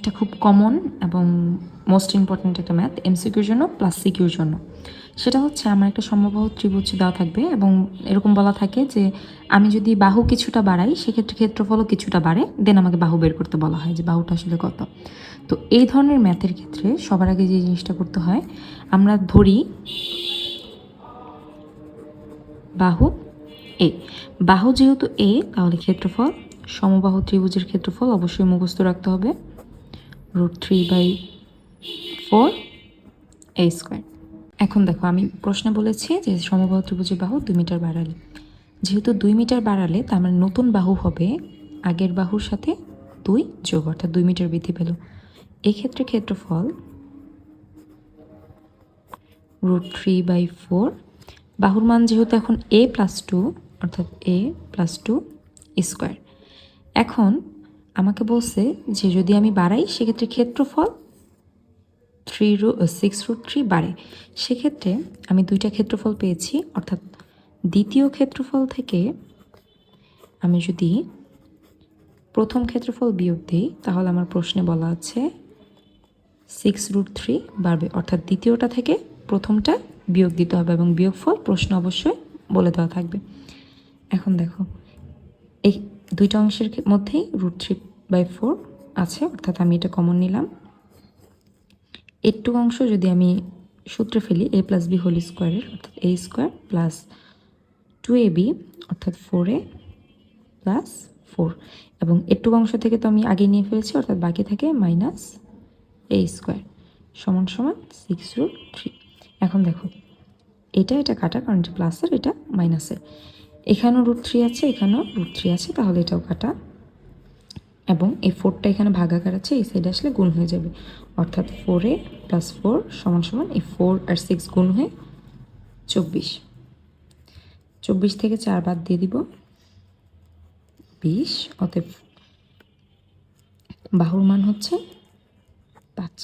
এটা খুব কমন এবং মোস্ট ইম্পর্ট্যান্ট একটা ম্যাথ এমসিকিউর জন্য প্লাস সিকিউর জন্য। সেটা হচ্ছে আমার একটা সমবাহু ত্রিভুজ দেওয়া থাকবে এবং এরকম বলা থাকে যে আমি যদি বাহু কিছুটা বাড়াই সেক্ষেত্রে ক্ষেত্রফলও কিছুটা বাড়ে, দেন আমাকে বাহু বের করতে বলা হয় যে বাহুটা আসলে কত। তো এই ধরনের ম্যাথের ক্ষেত্রে সবার আগে যে জিনিসটা করতে হয়, আমরা ধরি বাহু এ। বাহু যেহেতু এ, তাহলে ক্ষেত্রফল, সমবাহু ত্রিভুজের ক্ষেত্রফল অবশ্যই মুখস্থ রাখতে হবে, √3/4 a²। এখন দেখো আমি প্রশ্নে বলেছি যে সমবাহু ত্রিভুজের বাহু 2 মিটার বাড়ালে, যেহেতু 2 মিটার বাড়ালে তার মানে নতুন বাহু হবে আগের বাহুর সাথে 2 যোগ, অর্থাৎ 2 মিটার বৃদ্ধি পেল। এক্ষেত্রে ক্ষেত্রফল √3/4, বাহুর মান যেহেতু এখন a+2, অর্থাৎ a+2²। এখন আমাকে বলছে যে যদি আমি বাড়াই সেক্ষেত্রে ক্ষেত্রফল 6√3 বাড়ে। সেক্ষেত্রে আমি দুইটা ক্ষেত্রফল পেয়েছি, অর্থাৎ দ্বিতীয় ক্ষেত্রফল থেকে আমি যদি প্রথম ক্ষেত্রফল বিয়োগ দিই তাহলে আমার প্রশ্নে বলা আছে 6√3 বাড়বে, অর্থাৎ দ্বিতীয়টা থেকে প্রথমটা বিয়োগ দিতে হবে এবং বিয়োগফল প্রশ্ন অবশ্যই বলে দেওয়া থাকবে। এখন দেখো এই দুইটা অংশের মধ্যেই √3/4 আছে, অর্থাৎ আমি এটা কমন নিলাম। একটু অংশ যদি আমি সূত্রে ফেলি a+b² অর্থাৎ a² প্লাস 2ab অর্থাৎ 4a+4, এবং একটু অংশ থেকে তো আমি আগে নিয়ে ফেলেছি, অর্থাৎ বাকি থাকে -a² সমান 6√3। এখন দেখো এটা কাটা, কারণ এটা প্লাসের এটা মাইনাসের, এখানেও √3 আছে এখানেও √3 আছে, তাহলে এটাও কাটা, এবং এই 4টা এখানে ভাগাকার আছে, এই সাইডে আসলে গুণ হয়ে যাবে, অর্থাৎ 4a+4 সমান এই 4 আর 6 গুণ হয়ে 24। 24 থেকে 4 বাদ দিয়ে দিব 20, অতএব বাহুর মান হচ্ছে 5।